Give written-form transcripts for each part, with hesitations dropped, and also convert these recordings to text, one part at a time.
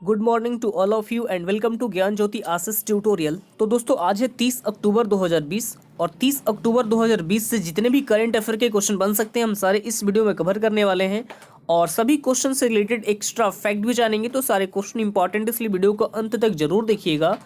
Good morning to all of you and welcome to Gyan Jyoti Ashish tutorial. तो दोस्तों आज है 30 अक्टूबर 2020 और 30 अक्टूबर 2020 से जितने भी करंट अफेयर के क्वेश्चन बन सकते हैं हम सारे इस वीडियो में कवर करने वाले हैं और सभी क्वेश्चन से रिलेटेड एक्स्ट्रा फैक्ट भी जानेंगे। तो सारे क्वेश्चन इंपॉर्टेंट, इसलिए वीडियो को अंत तक जरूर देखिएगा।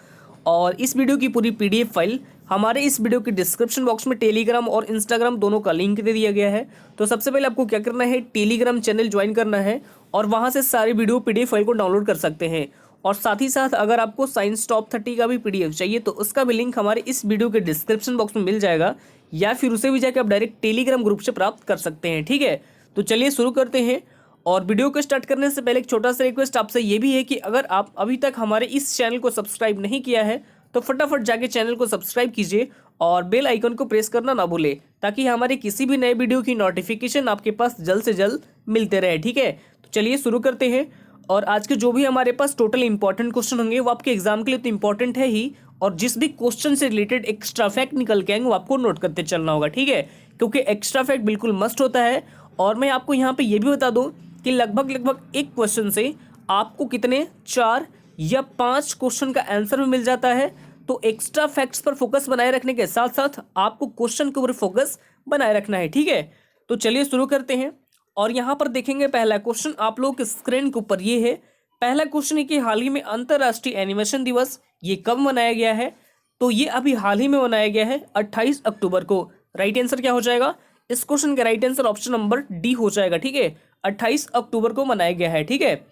और इस वीडियो की पूरी पीडीएफ फाइल हमारे इस वीडियो के डिस्क्रिप्शन बॉक्स में टेलीग्राम और इंस्टाग्राम दोनों का लिंक दे दिया गया है। तो सबसे पहले आपको क्या करना है, टेलीग्राम चैनल ज्वाइन करना है और वहां से सारी वीडियो पीडीएफ फाइल को डाउनलोड कर सकते हैं। और साथ ही साथ अगर आपको साइंस टॉप 30 का भी पीडीएफ चाहिए तो उसका भी लिंक हमारे इस वीडियो के डिस्क्रिप्शन बॉक्स में मिल जाएगा, या फिर उसे भी जाकर आप डायरेक्ट टेलीग्राम ग्रुप से प्राप्त कर सकते हैं। ठीक है, तो चलिए शुरू करते हैं। और वीडियो को स्टार्ट करने से पहले एक छोटा सा रिक्वेस्ट आपसे ये भी है कि अगर आप अभी तक हमारे इस चैनल को सब्सक्राइब नहीं किया है तो फटाफट जाके चैनल को सब्सक्राइब कीजिए और बेल आइकन को प्रेस करना ना भूले, ताकि हमारे किसी भी नए वीडियो की नोटिफिकेशन आपके पास जल्द से जल्द मिलते रहे। ठीक है, तो चलिए शुरू करते हैं। और आज के जो भी हमारे पास टोटल इंपॉर्टेंट क्वेश्चन होंगे वो आपके एग्जाम के लिए तो इंपॉर्टेंट है ही, और जिस भी क्वेश्चन से रिलेटेड एक्स्ट्रा फैक्ट निकल के आएंगे वो आपको नोट करते चलना होगा। ठीक है, क्योंकि एक्स्ट्रा फैक्ट बिल्कुल मस्ट होता है। और मैं आपको यहाँ पे ये भी बता दूं कि लगभग एक क्वेश्चन से आपको कितने 4 या 5 क्वेश्चन का आंसर भी मिल जाता है। तो एक्स्ट्रा फैक्ट्स पर फोकस बनाए रखने के साथ साथ आपको क्वेश्चन के ऊपर फोकस बनाए रखना है। ठीक है, तो चलिए शुरू करते हैं। और यहाँ पर देखेंगे पहला क्वेश्चन आप लोग के स्क्रीन के ऊपर ये है। पहला क्वेश्चन है कि हाल ही में अंतर्राष्ट्रीय एनिमेशन दिवस ये कब मनाया गया है? तो ये अभी हाल ही में मनाया गया है 28 अक्टूबर को। राइट आंसर क्या हो जाएगा? इस क्वेश्चन का right answer option number D हो जाएगा। ठीक है, 28 अक्टूबर को मनाया गया है। ठीक है,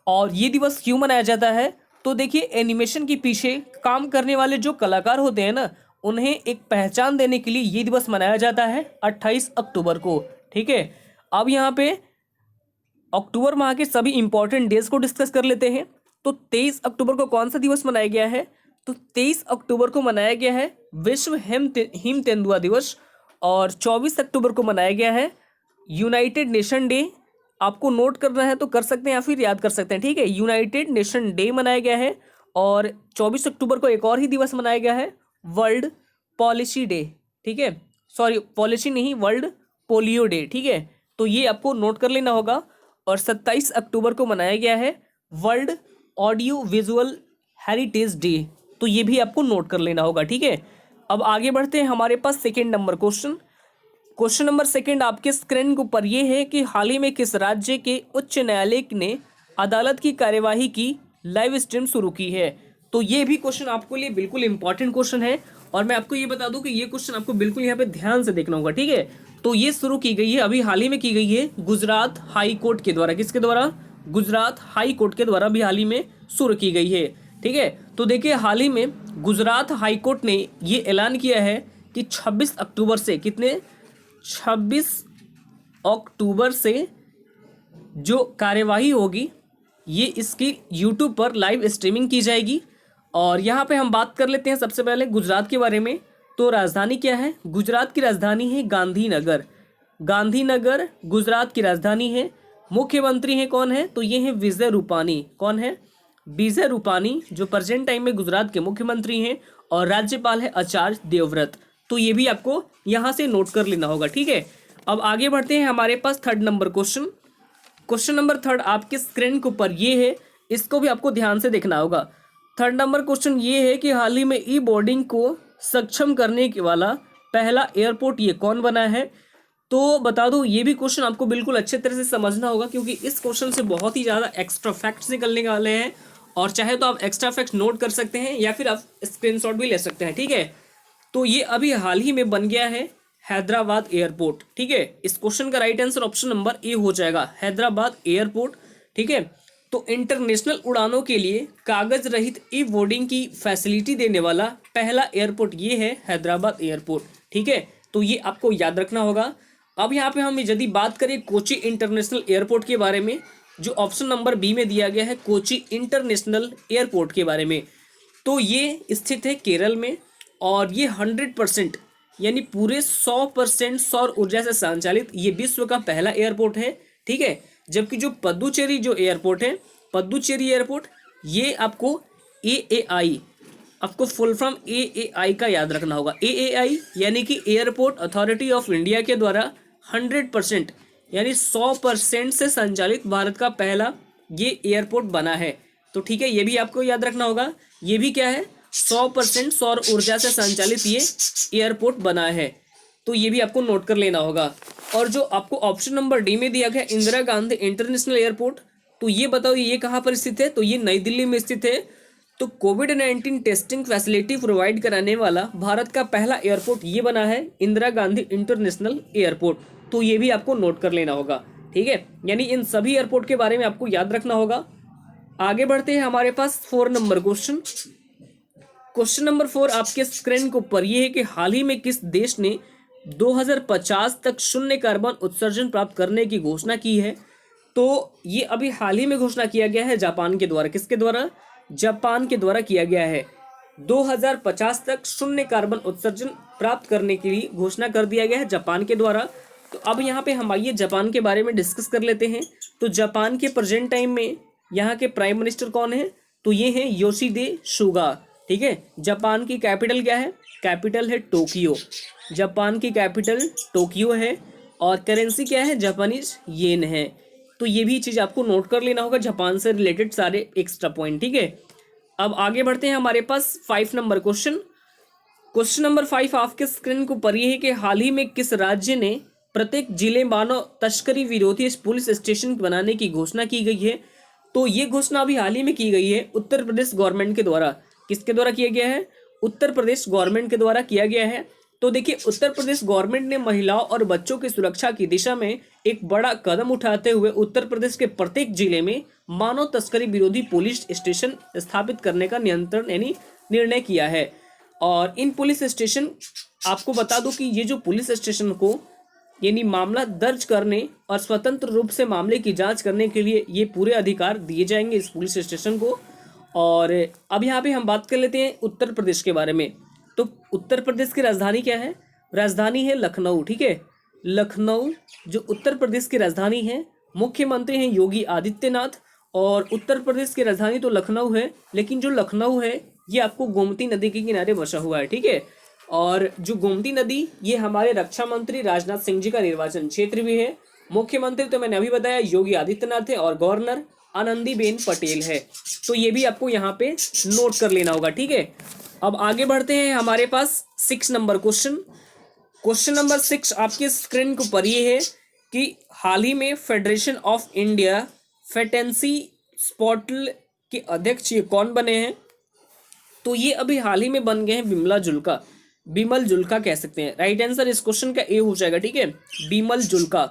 और ये दिवस क्यों मनाया जाता है? तो देखिए, एनिमेशन के पीछे काम करने वाले जो कलाकार होते हैं ना, उन्हें एक पहचान देने के लिए ये दिवस मनाया जाता है 28 अक्टूबर को। ठीक है, अब यहाँ पे अक्टूबर माह के सभी इंपॉर्टेंट डेज को डिस्कस कर लेते हैं। तो 23 अक्टूबर को कौन सा दिवस मनाया गया है? तो 23 अक्टूबर को मनाया गया है विश्व हिम तेंदुआ दिवस। और 24 अक्टूबर को मनाया गया है यूनाइटेड नेशन डे। आपको नोट करना है तो कर सकते हैं या फिर याद कर सकते हैं। ठीक है, यूनाइटेड नेशन डे मनाया गया है। और 24 अक्टूबर को एक और ही दिवस मनाया गया है, वर्ल्ड पॉलिसी डे। ठीक है, सॉरी पॉलिसी नहीं, वर्ल्ड पोलियो डे। ठीक है, तो ये आपको नोट कर लेना होगा। और 27 अक्टूबर को मनाया गया है world audio visual heritage day. तो ये भी आपको नोट कर लेना होगा। ठीक है, अब आगे बढ़ते हैं। हमारे पास second number question number second आपके स्क्रीन के ऊपर ये है कि हाल ही में किस राज्य के उच्च न्यायालय ने अदालत की कार्यवाही की लाइव स्ट्रीम शुरू की है? तो ये भी क्वेश्चन आपके लिए बिल्कुल इंपॉर्टेंट क्वेश्चन है, और मैं आपको ये बता दूं कि ये क्वेश्चन आपको बिल्कुल यहाँ पे ध्यान से देखना होगा। ठीक है, तो ये शुरू की गई है, अभी हाल ही में की गई है गुजरात हाई कोर्ट के द्वारा। किसके द्वारा? गुजरात हाई कोर्ट के द्वारा भी हाल ही में शुरू की गई है। ठीक है, तो देखिए हाल ही में गुजरात हाई कोर्ट ने ये ऐलान किया है कि 26 अक्टूबर से 26 अक्टूबर से जो कार्यवाही होगी ये इसकी यूट्यूब पर लाइव स्ट्रीमिंग की जाएगी। और यहाँ पे हम बात कर लेते हैं सबसे पहले गुजरात के बारे में। तो राजधानी क्या है? गुजरात की राजधानी है गांधीनगर। गांधीनगर गुजरात की राजधानी है। मुख्यमंत्री हैं कौन है? तो ये हैं विजय रूपानी। कौन है? विजय रूपानी, जो प्रेजेंट टाइम में गुजरात के मुख्यमंत्री हैं। और राज्यपाल है आचार्य देवव्रत। तो ये भी आपको यहाँ से नोट कर लेना होगा। ठीक है, अब आगे बढ़ते हैं। हमारे पास third number question number third आपके स्क्रीन के ऊपर ये है, इसको भी आपको ध्यान से देखना होगा। थर्ड नंबर क्वेश्चन ये है कि हाल ही में ई बोर्डिंग को सक्षम करने के वाला पहला एयरपोर्ट ये कौन बना है? तो बता दूं, ये भी क्वेश्चन आपको बिल्कुल अच्छे तरह से समझना होगा, क्योंकि इस क्वेश्चन से बहुत ही ज़्यादा एक्स्ट्रा फैक्ट्स निकलने वाले हैं। और चाहे तो आप एक्स्ट्रा फैक्ट्स नोट कर सकते हैं या फिर आप स्क्रीनशॉट भी ले सकते हैं। ठीक है, तो ये अभी हाल ही में बन गया है हैदराबाद एयरपोर्ट। ठीक है, इस क्वेश्चन का right answer option number A हो जाएगा, हैदराबाद एयरपोर्ट। ठीक है, तो इंटरनेशनल उड़ानों के लिए कागज रहित ई बोर्डिंग की फैसिलिटी देने वाला पहला एयरपोर्ट ये है हैदराबाद एयरपोर्ट। ठीक है, तो ये आपको याद रखना होगा। अब यहाँ पे हम यदि बात करें कोची इंटरनेशनल एयरपोर्ट के बारे में, जो ऑप्शन नंबर बी में दिया गया है कोची इंटरनेशनल एयरपोर्ट के बारे में, तो ये स्थित है केरल में। और ये 100% यानी पूरे 100% सौर ऊर्जा से संचालित ये विश्व का पहला एयरपोर्ट है। ठीक है, जबकि जो पद्दुचेरी जो एयरपोर्ट है, पद्दुचेरी एयरपोर्ट, ये आपको AAI, आपको फुल फॉर्म AAI का याद रखना होगा। AAI यानी कि एयरपोर्ट अथॉरिटी ऑफ इंडिया के द्वारा 100% यानी 100% से संचालित भारत का पहला ये एयरपोर्ट बना है। तो ठीक है, ये भी आपको याद रखना होगा। ये भी क्या है, 100% सौर ऊर्जा से संचालित ये एयरपोर्ट बना है, तो ये भी आपको नोट कर लेना होगा। और जो आपको ऑप्शन नंबर डी में दिया गया इंदिरा गांधी इंटरनेशनल एयरपोर्ट, तो ये बताओ ये कहाँ पर स्थित है, तो ये नई दिल्ली में स्थित है। तो कोविड-19 टेस्टिंग फैसिलिटी प्रोवाइड कराने वाला भारत का पहला एयरपोर्ट ये बना है, इंदिरा गांधी इंटरनेशनल एयरपोर्ट। तो ये भी आपको नोट कर लेना होगा, ठीक है। यानी इन सभी एयरपोर्ट के बारे में आपको याद रखना होगा। आगे बढ़ते हैं हमारे पास 4 नंबर क्वेश्चन। क्वेश्चन नंबर 4 आपके स्क्रीन के ऊपर ये है कि हाल ही में किस देश ने 2050 तक शून्य कार्बन उत्सर्जन प्राप्त करने की घोषणा की है। तो ये अभी हाल ही में घोषणा किया गया है जापान के द्वारा। किसके द्वारा, जापान के द्वारा किया गया है। 2050 तक शून्य कार्बन उत्सर्जन प्राप्त करने के लिए घोषणा कर दिया गया है जापान के द्वारा। तो अब यहाँ पे हम आइए जापान के बारे में डिस्कस कर लेते हैं। तो जापान के प्रेजेंट टाइम में यहाँ के प्राइम मिनिस्टर कौन है, तो ये है योशिहिदे सुगा, ठीक है। जापान की कैपिटल क्या है, कैपिटल है टोक्यो। जापान की कैपिटल टोक्यो है और करेंसी क्या है, जापानीज येन है। तो ये भी चीज़ आपको नोट कर लेना होगा, जापान से रिलेटेड सारे एक्स्ट्रा पॉइंट, ठीक है। अब आगे बढ़ते हैं हमारे पास 5 नंबर क्वेश्चन। क्वेश्चन नंबर 5 आपके स्क्रीन के ऊपर ये है कि हाल ही में किस राज्य ने प्रत्येक जिले मानव तस्करी विरोधी पुलिस स्टेशन बनाने की घोषणा की गई है। तो ये घोषणा अभी हाल ही में की गई है उत्तर प्रदेश गवर्नमेंट के द्वारा। किसके द्वारा किया गया है, उत्तर प्रदेश गवर्नमेंट के द्वारा किया गया है। तो देखिए, उत्तर प्रदेश गवर्नमेंट ने महिलाओं और बच्चों की सुरक्षा की दिशा में एक बड़ा कदम उठाते हुए उत्तर प्रदेश के प्रत्येक जिले में मानव तस्करी विरोधी पुलिस स्टेशन स्थापित करने का नियंत्रण यानी निर्णय किया है। और इन पुलिस स्टेशन, आपको बता दूं कि ये जो पुलिस स्टेशन को यानी मामला दर्ज करने और स्वतंत्र रूप से मामले की जांच करने के लिए ये पूरे अधिकार दिए जाएंगे इस पुलिस स्टेशन को। और अब यहाँ पे हम बात कर लेते हैं उत्तर प्रदेश के बारे में। तो उत्तर प्रदेश की राजधानी क्या है, राजधानी है लखनऊ, ठीक है। लखनऊ जो उत्तर प्रदेश की राजधानी है, मुख्यमंत्री हैं योगी आदित्यनाथ। और उत्तर प्रदेश की राजधानी तो लखनऊ है, लेकिन जो लखनऊ है ये आपको गोमती नदी के किनारे बसा हुआ है, ठीक है। और जो गोमती नदी, ये हमारे रक्षा मंत्री राजनाथ सिंह जी का निर्वाचन क्षेत्र भी है। मुख्यमंत्री तो मैंने अभी बताया योगी आदित्यनाथ है और गवर्नर आनंदीबेन पटेल है। तो ये भी आपको यहाँ पे नोट कर लेना होगा, ठीक है। अब आगे बढ़ते हैं हमारे पास 6 नंबर क्वेश्चन। क्वेश्चन नंबर 6 आपके स्क्रीन के ऊपर ये है कि हाल ही में फेडरेशन ऑफ इंडिया फेटेंसी स्पोर्टल के अध्यक्ष ये कौन बने हैं। तो ये अभी हाल ही में बन गए हैं बिमला जुल्का, बिमल जुल्का कह सकते हैं। राइट आंसर इस क्वेश्चन का ए हो जाएगा, ठीक है, बिमल जुल्का।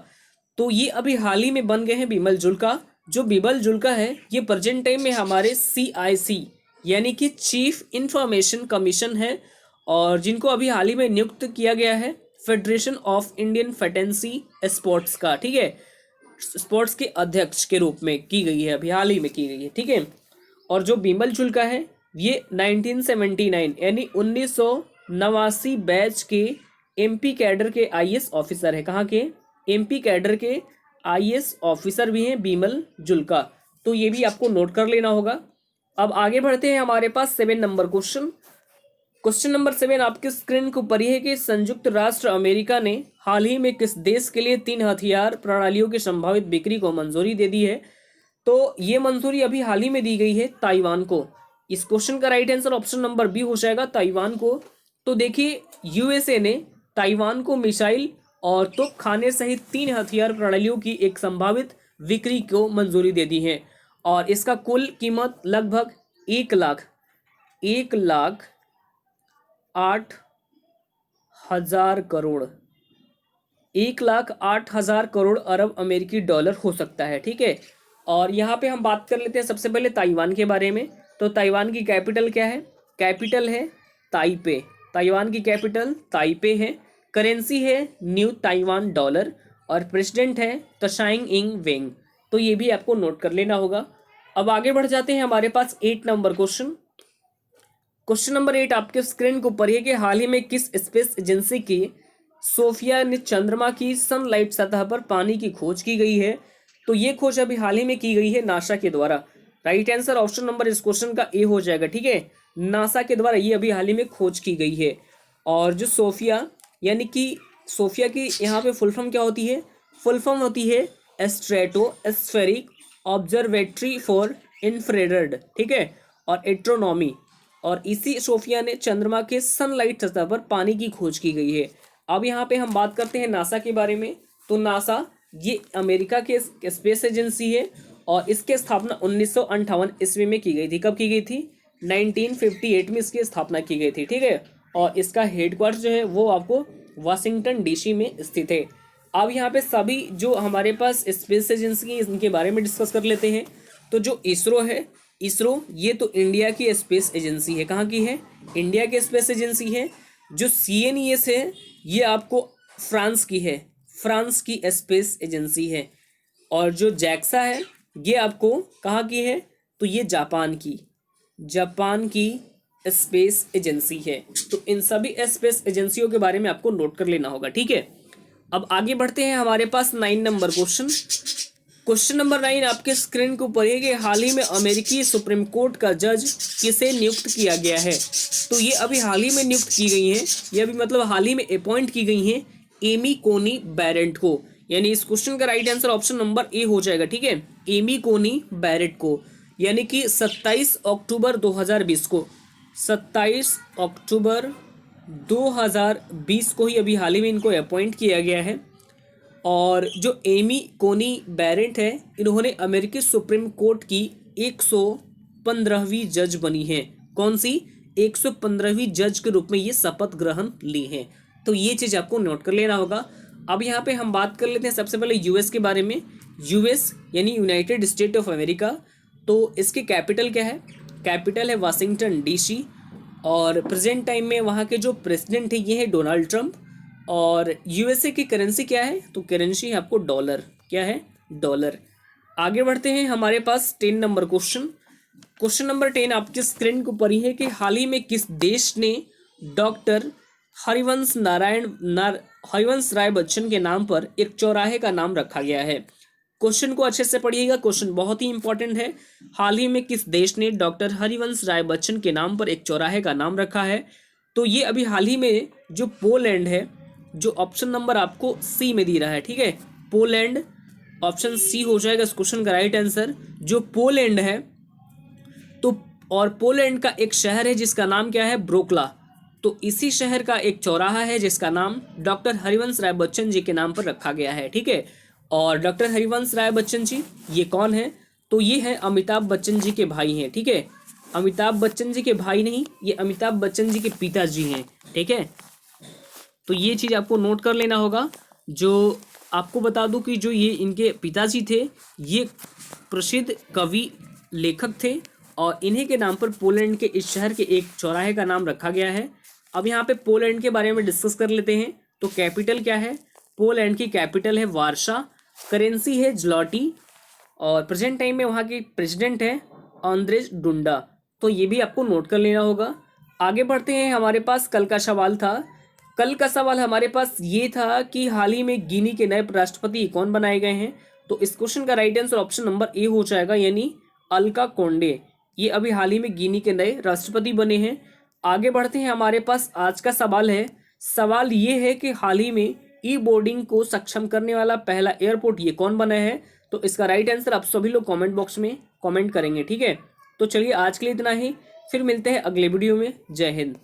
तो ये अभी हाल ही में बन गए हैं बिमल जुल्का। जो बिमल जुल्का है ये प्रेजेंट टाइम में हमारे CIC यानी कि चीफ इंफॉर्मेशन कमीशन है, और जिनको अभी हाल ही में नियुक्त किया गया है फेडरेशन ऑफ इंडियन फेटेंसी स्पोर्ट्स का, ठीक है, स्पोर्ट्स के अध्यक्ष के रूप में की गई है, अभी हाल ही में की गई है, ठीक है। और जो बिमल जुल्का है ये 1979 यानी 1989 बैच के MP कैडर के IAS ऑफिसर है। कहाँ के, MP कैडर के IAS ऑफिसर भी हैं बिमल जुल्का। तो ये भी आपको नोट कर लेना होगा। अब आगे बढ़ते हैं हमारे पास 7 नंबर क्वेश्चन। क्वेश्चन नंबर 7 आपके स्क्रीन के ऊपर ये है कि संयुक्त राष्ट्र अमेरिका ने हाल ही में किस देश के लिए 3 हथियार प्रणालियों की संभावित बिक्री को मंजूरी दे दी है। तो ये मंजूरी अभी हाल ही में दी गई है ताइवान को। इस क्वेश्चन का right answer option number B हो जाएगा, ताइवान को। तो देखिए, USA ने ताइवान को मिसाइल और तोपखाने सहित 3 हथियार प्रणालियों की एक संभावित बिक्री को मंजूरी दे दी है, और इसका कुल कीमत लगभग 1,08,000 करोड़ 1,08,000 करोड़ अरब अमेरिकी डॉलर हो सकता है, ठीक है। और यहाँ पे हम बात कर लेते हैं सबसे पहले ताइवान के बारे में। तो ताइवान की कैपिटल क्या है, कैपिटल है ताइपे। ताइवान की कैपिटल ताइपे है। करेंसी है न्यू ताइवान डॉलर, और प्रेसिडेंट है त्साई इंग वेंग। तो ये भी आपको नोट कर लेना होगा। अब आगे बढ़ जाते हैं हमारे पास 8 नंबर क्वेश्चन। क्वेश्चन नंबर 8 आपके स्क्रीन के ऊपर है कि हाल ही में किस स्पेस एजेंसी की सोफिया ने चंद्रमा की सनलाइट सतह पर पानी की खोज की गई है। तो ये खोज अभी हाल ही में की गई है नासा के द्वारा। राइट आंसर ऑप्शन नंबर इस क्वेश्चन का ए हो जाएगा, ठीक है। नासा के द्वारा ये अभी हाल ही में खोज की गई है। और जो सोफिया यानी कि सोफिया की यहाँ पे फुल फॉर्म क्या होती है, फुल फॉर्म होती है स्ट्रेटोस्फेरिक ऑब्जर्वेटरी फॉर इंफ्रारेड, ठीक है, और एस्ट्रोनॉमी। और इसी सोफिया ने चंद्रमा के सनलाइट सतह पर पानी की खोज की गई है। अब यहाँ पे हम बात करते हैं नासा के बारे में। तो नासा ये अमेरिका के स्पेस एजेंसी है और इसकी स्थापना 1958 ईस्वी में की गई थी। कब की गई थी? 1958 में इसकी स्थापना की गई थी, ठीक है। और इसका हेडक्वार्टर जो है वो आपको वाशिंगटन डीसी में स्थित है। अब यहाँ पे सभी जो हमारे पास स्पेस एजेंसी है इनके बारे में डिस्कस कर लेते हैं। तो जो इसरो है, इसरो ये तो इंडिया की स्पेस एजेंसी है। कहाँ की है? इंडिया की स्पेस एजेंसी है। जो CNES है ये आपको फ्रांस की है, फ्रांस की स्पेस एजेंसी है। और जो जैक्सा है ये आपको कहाँ की है? तो ये जापान की स्पेस एजेंसी है। तो इन सभी स्पेस एजेंसियों के बारे में आपको नोट कर लेना होगा, ठीक है। अब आगे बढ़ते हैं हमारे पास 9 नंबर क्वेश्चन। क्वेश्चन नंबर 9 आपके स्क्रीन के ऊपर है कि हाल ही में अमेरिकी सुप्रीम कोर्ट का जज किसे नियुक्त किया गया है? तो ये अभी हाल ही में नियुक्त की गई हैं, ये अभी मतलब हाल ही में अपॉइंट की गई हैं एमी कोनी बैरेंट को। यानी इस क्वेश्चन का right answer option number A हो जाएगा, ठीक है, एमी कोनी बैरेट को। यानी कि 27 अक्टूबर 2020 को, 27 अक्टूबर 2020 को ही अभी हाल ही में इनको अपॉइंट किया गया है। और जो एमी कोनी बैरेंट है इन्होंने अमेरिकी सुप्रीम कोर्ट की 115वीं जज बनी है। कौन सी? 115वीं जज के रूप में ये शपथ ग्रहण ली है। तो ये चीज़ आपको नोट कर लेना होगा। अब यहाँ पे हम बात कर लेते हैं सबसे पहले यूएस के बारे में। यूएस यानी यूनाइटेड स्टेट ऑफ अमेरिका। तो इसकी कैपिटल क्या है? कैपिटल है वाशिंगटन डीसी। और प्रेजेंट टाइम में वहाँ के जो प्रेसिडेंट है ये है डोनाल्ड ट्रंप। और यूएसए की करेंसी क्या है? तो करेंसी है आपको डॉलर। क्या है? डॉलर। आगे बढ़ते हैं हमारे पास 10 नंबर क्वेश्चन। क्वेश्चन नंबर 10 आपकी स्क्रीन के ऊपर ही है कि हाल ही में किस देश ने डॉक्टर हरिवंश राय बच्चन के नाम पर एक चौराहे का नाम रखा गया है? क्वेश्चन को अच्छे से पढ़िएगा, क्वेश्चन बहुत ही इंपॉर्टेंट है। हाल ही में किस देश ने डॉक्टर हरिवंश राय बच्चन के नाम पर एक चौराहे का नाम रखा है? तो ये अभी हाल ही में जो पोलैंड है, जो ऑप्शन नंबर आपको सी में दे रहा है, ठीक है, पोलैंड, ऑप्शन सी हो जाएगा इस क्वेश्चन का राइट आंसर। जो पोलैंड है तो, और पोलैंड का एक शहर है जिसका नाम क्या है? ब्रोकला। तो इसी शहर का एक चौराहा है जिसका नाम डॉक्टर हरिवंश राय बच्चन जी के नाम पर रखा गया है, ठीक है। और डॉक्टर हरिवंश राय बच्चन जी ये कौन है? तो ये है अमिताभ बच्चन जी के भाई हैं, ठीक है। अमिताभ बच्चन जी के भाई नहीं, ये अमिताभ बच्चन जी के पिताजी हैं, ठीक है। तो ये चीज़ आपको नोट कर लेना होगा। जो आपको बता दूं कि जो ये इनके पिताजी थे ये प्रसिद्ध कवि लेखक थे और इन्हीं के नाम पर पोलैंड के इस शहर के एक चौराहे का नाम रखा गया है। अब यहाँ पे पोलैंड के बारे में डिस्कस कर लेते हैं। तो कैपिटल क्या है? पोलैंड की कैपिटल है वार्सा। करेंसी है ज्लॉटी। और प्रेजेंट टाइम में वहाँ के प्रेसिडेंट है आंद्रेज डुंडा। तो ये भी आपको नोट कर लेना होगा। आगे बढ़ते हैं, हमारे पास कल का सवाल था। कल का सवाल हमारे पास ये था कि हाल ही में गिनी के नए राष्ट्रपति कौन बनाए गए हैं? तो इस क्वेश्चन का right answer option number A हो जाएगा, यानी अल्का कोंडे। ये अभी हाल ही में गिनी के नए राष्ट्रपति बने हैं। आगे बढ़ते हैं, हमारे पास आज का सवाल है। सवाल ये है कि हाल ही में ई बोर्डिंग को सक्षम करने वाला पहला एयरपोर्ट ये कौन बना है? तो इसका राइट आंसर आप सभी लोग कमेंट बॉक्स में कमेंट करेंगे, ठीक है। तो चलिए आज के लिए इतना ही, फिर मिलते हैं अगले वीडियो में। जय हिंद।